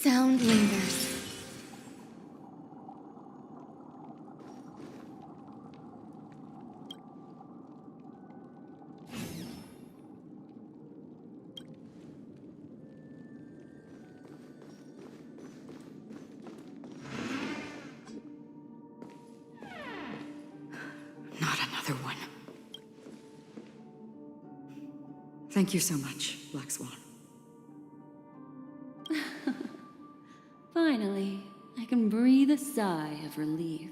sound lingers. Not another one. Thank you so much, Black Swan. Finally, I can breathe a sigh of relief.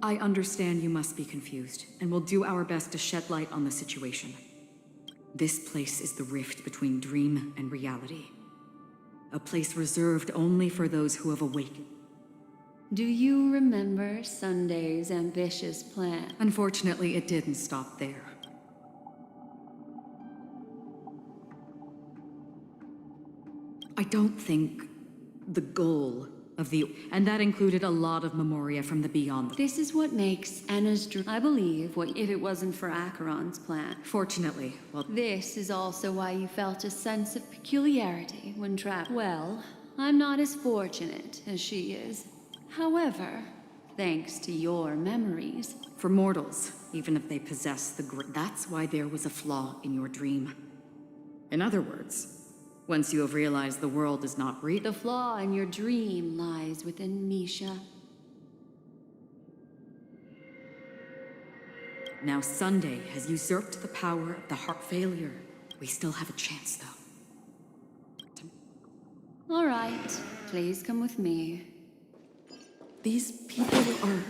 I understand you must be confused, and we'll do our best to shed light on the situation. This place is the rift between dream and reality. A place reserved only for those who have awakened. Do you remember Sunday's ambitious plan? Unfortunately, it didn't stop there. I don't think the goal of the... And that included a lot of memoria from the beyond. This is what makes Anna's dream. I believe what if it wasn't for Acheron's plan. Fortunately, well... This is also why you felt a sense of peculiarity when traveling. Well, I'm not as fortunate as she is. However, thanks to your memories. For mortals, even if they possess the that's why there was a flaw in your dream. In other words, once you have realized the world is not real... The flaw in your dream lies within Misha. Now Sunday has usurped the power of the heart failure. We still have a chance, though. All right, please come with me. These people are...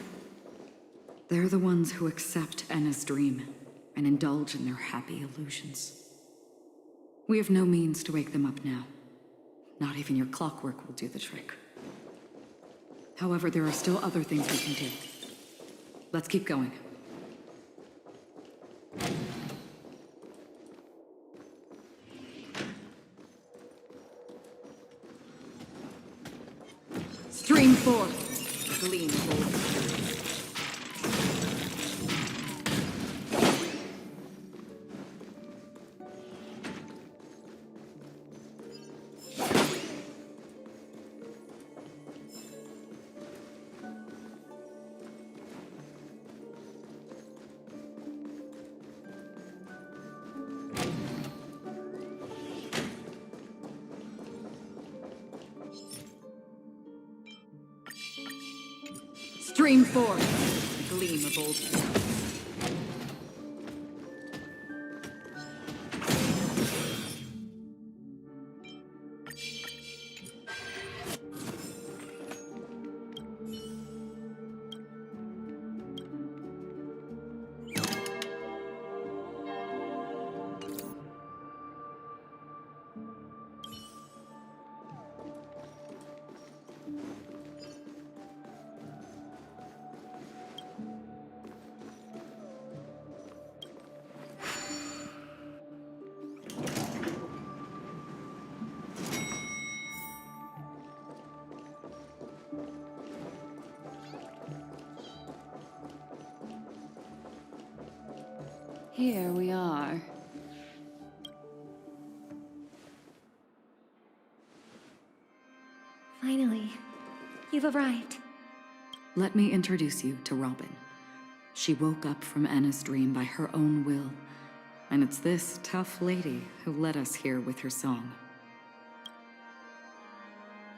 They're the ones who accept Anna's dream and indulge in their happy illusions. We have no means to wake them up now. Not even your clockwork will do the trick. However, there are still other things we can do. Let's keep going. Stream forth, gleam forth. Stream forth, the gleam of old things. Here we are. Finally, you've arrived. Let me introduce you to Robin. She woke up from Anna's dream by her own will, and it's this tough lady who led us here with her song.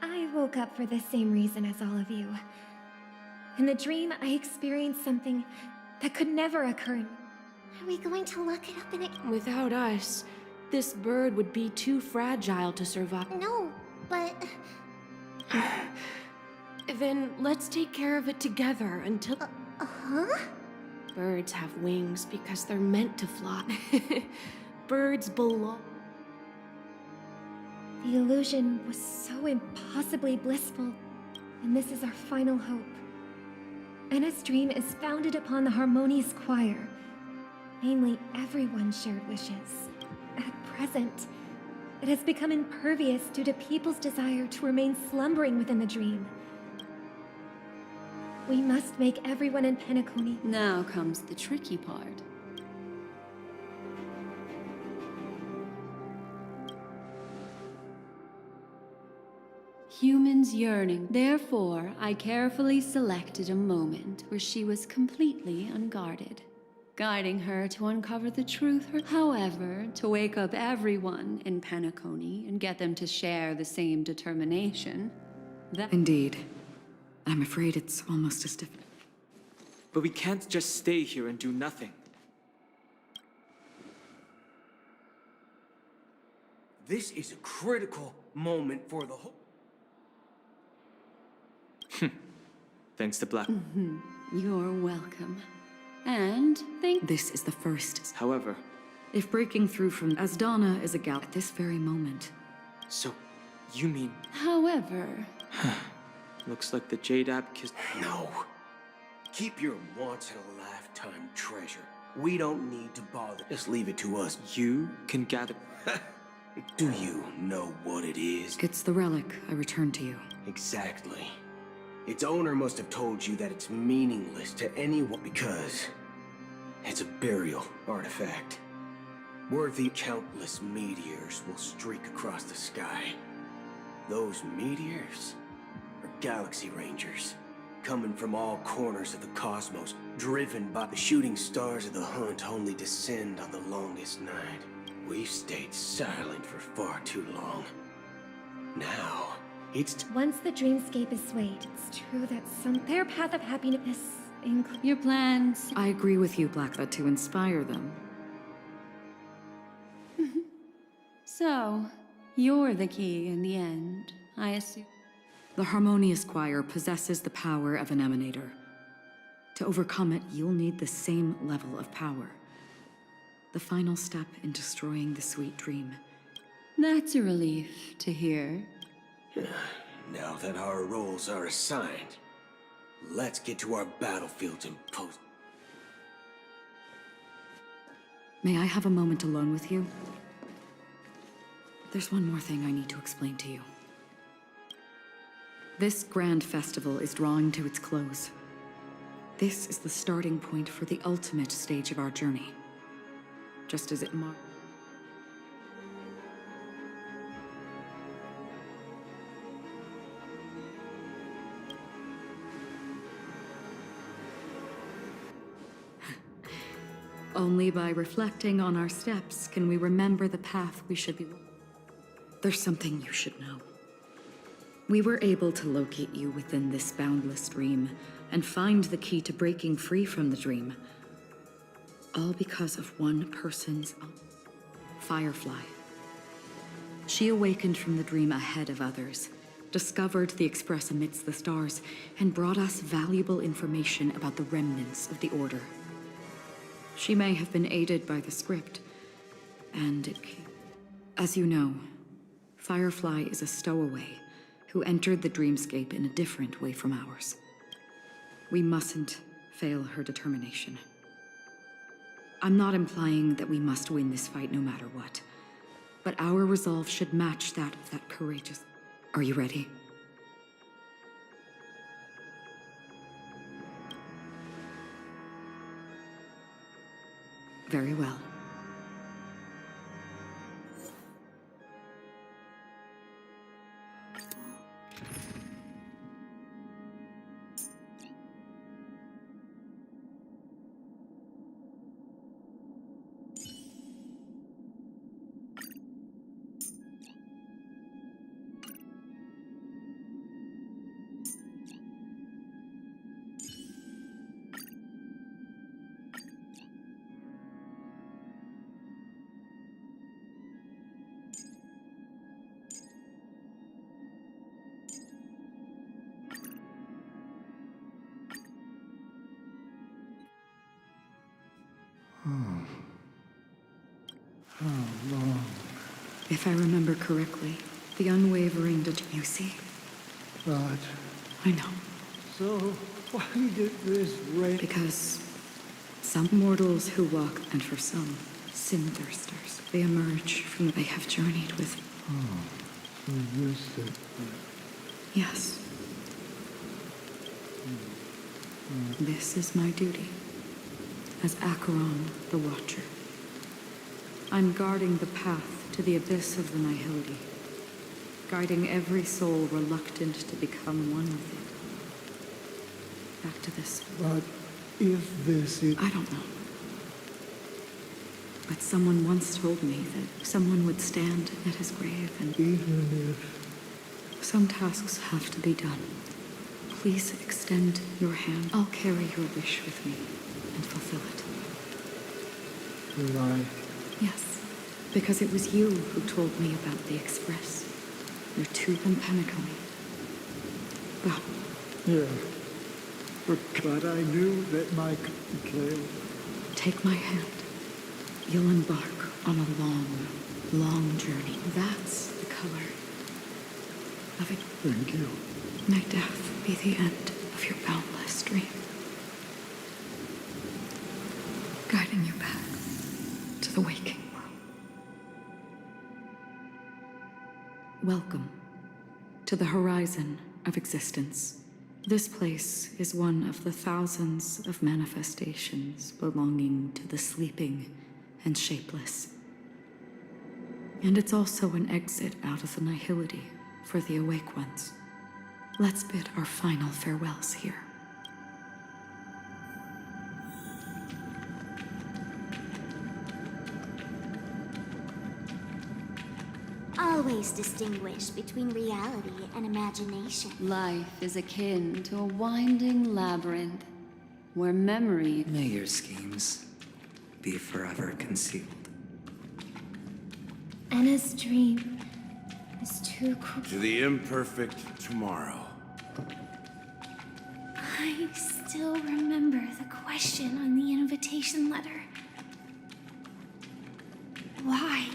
I woke up for the same reason as all of you. In the dream, I experienced something that could never occur. Are we going to look it up in a... Without us, this bird would be too fragile to survive. No, but... Then let's take care of it together until... Huh? Birds have wings because they're meant to fly. Birds belong... The illusion was so impossibly blissful, and this is our final hope. Anna's dream is founded upon the harmonious choir. Namely, everyone's shared wishes. At present, it has become impervious due to people's desire to remain slumbering within the dream. We must make everyone in Penacony... Now comes the tricky part. Humans yearning. Therefore, I carefully selected a moment where she was completely unguarded, guiding her to uncover the truth. However, to wake up everyone in Penacony and get them to share the same determination, that... Indeed. I'm afraid it's almost as difficult. But we can't just stay here and do nothing. This is a critical moment for the whole... Thanks to Black. You're welcome. And This is the first. However, If breaking through from Asdana is a gal at this very moment. so you mean... however, Looks like the Jade App kissed... No. Keep your once-in-a-lifetime treasure. We don't need to bother. Just leave it to us. You can gather... Do you know what it is? It's the relic I returned to you. Exactly. Its owner must have told you that it's meaningless to anyone because it's a burial artifact. Worthy countless meteors will streak across the sky. Those meteors are galaxy rangers, coming from all corners of the cosmos, driven by the shooting stars of the hunt only descend on the longest night. We've stayed silent for far too long. Now, it's Once the dreamscape is swayed, it's true that their path of happiness includes... your plans... I agree with you, Black, that to inspire them. So, you're the key in the end, I assume. The Harmonious Choir possesses the power of an emanator. To overcome it, you'll need the same level of power. The final step in destroying the sweet dream. That's a relief to hear. now that our roles are assigned, let's get to our battlefields and post. May I have a moment alone with you? There's one more thing I need to explain to you. This grand festival is drawing to its close. This is the starting point for the ultimate stage of our journey. Just as it marked. Only by reflecting on our steps can we remember the path we should be. There's something you should know. We were able to locate you within this boundless dream and find the key to breaking free from the dream. All because of one person's Firefly. She awakened from the dream ahead of others, discovered the Express amidst the stars, and brought us valuable information about the remnants of the Order. She may have been aided by the script, and as you know, Firefly is a stowaway who entered the dreamscape in a different way from ours. We mustn't fail her determination. I'm not implying that we must win this fight no matter what, but our resolve should match that of that courageous... Are you ready? Very well. If I remember correctly, the unwavering you see? But, I know. so, why did this rain? Because some mortals who walk, and for some, sin thirsters, they emerge from they have journeyed with. So this is... Yes. This is my duty. As Acheron, the Watcher. I'm guarding the path to the abyss of the Nihility. guiding every soul reluctant to become one with it. Back to this. But if this is... I don't know. But someone once told me that someone would stand at his grave and... Even if... Some tasks have to be done. Please extend your hand. I'll carry your wish with me and fulfill it. Will I... Yes, because it was you who told me about the Express. Your tube and Penacony. Well, Yeah. But I knew that my claim... take my hand. You'll embark on a long, long journey. That's the color of it. Thank you. May death be the end of your boundless dream. Guiding you back to the waking world. Welcome to the horizon of existence. This place is one of the thousands of manifestations belonging to the sleeping and shapeless. And it's also an exit out of the nihility for the awake ones. Let's bid our final farewells here. Always distinguish between reality and imagination. Life is akin to a winding labyrinth where memory... May your schemes be forever concealed. Anna's dream is too cruel. To the imperfect tomorrow. I still remember the question on the invitation letter. Why?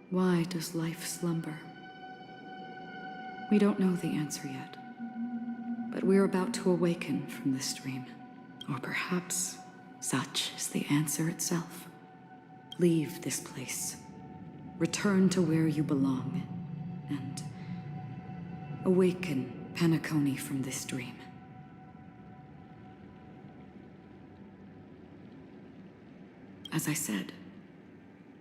Why does life slumber? We don't know the answer yet, but we're about to awaken from this dream. Or perhaps such is the answer itself. Leave this place. Return to where you belong, and awaken Penacony from this dream. As I said,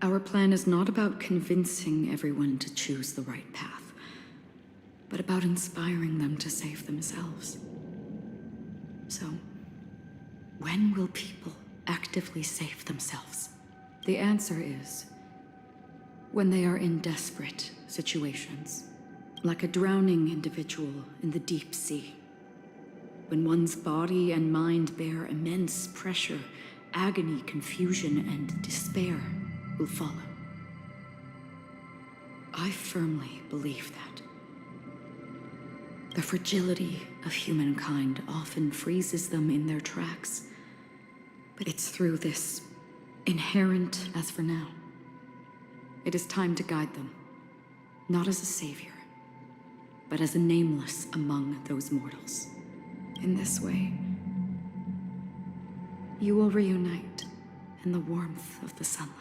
our plan is not about convincing everyone to choose the right path, but about inspiring them to save themselves. So, when will people actively save themselves? The answer is when they are in desperate situations, like a drowning individual in the deep sea. When one's body and mind bear immense pressure, agony, confusion, and despair will follow. I firmly believe that. The fragility of humankind often freezes them in their tracks, but it's through this inherent as for now. It is time to guide them, not as a savior, but as a nameless among those mortals. In this way, you will reunite in the warmth of the sunlight.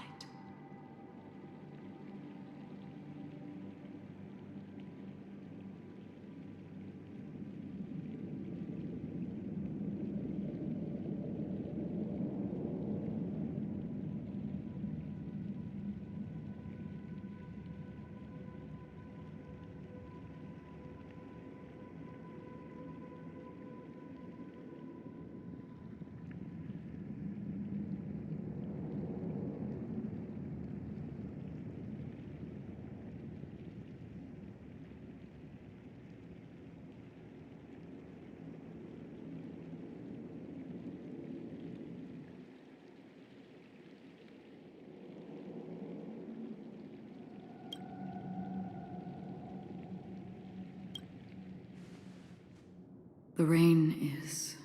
The rain is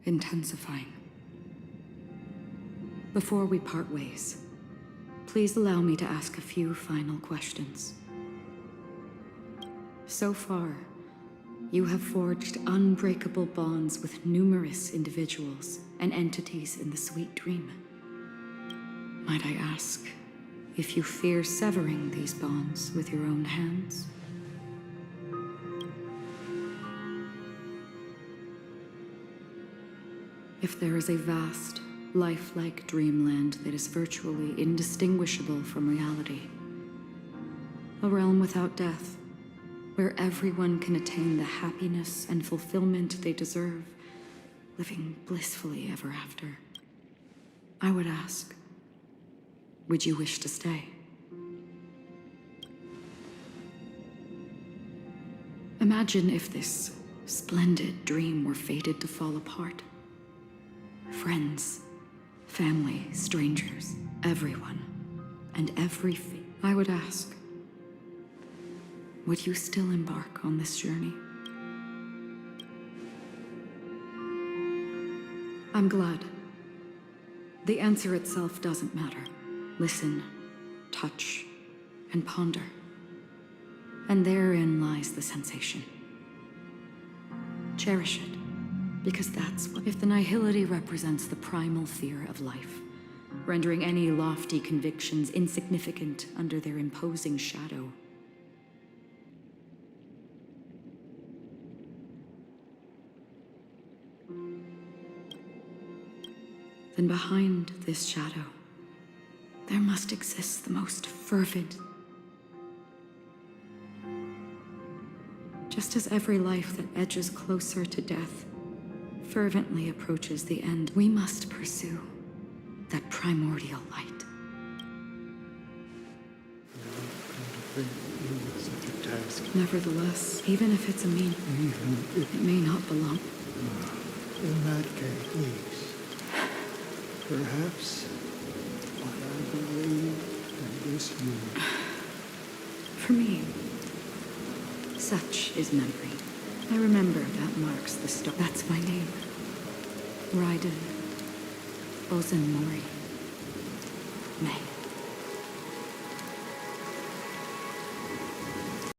intensifying. Before we part ways, please allow me to ask a few final questions. So far, you have forged unbreakable bonds with numerous individuals and entities in the sweet dream. Might I ask if you fear severing these bonds with your own hands? If there is a vast, lifelike dreamland that is virtually indistinguishable from reality, A realm without death, where everyone can attain the happiness and fulfillment they deserve, living blissfully ever after. I would ask, would you wish to stay? Imagine if this splendid dream were fated to fall apart. Friends, family, strangers, everyone, and every fate. I would ask, would you still embark on this journey? I'm glad. The answer itself doesn't matter. Listen, touch, and ponder. And therein lies the sensation. Cherish it, because that's what... If the nihility represents the primal fear of life, rendering any lofty convictions insignificant under their imposing shadow, then behind this shadow, there must exist the most fervent. Just as every life that edges closer to death fervently approaches the end, we must pursue that primordial light. Such a task. Nevertheless, even if it's a mean, it may not belong. In that case, perhaps what I believe in this universe. For me, such is memory. I remember that marks the start. That's my name. Raiden Ozan Mori. May.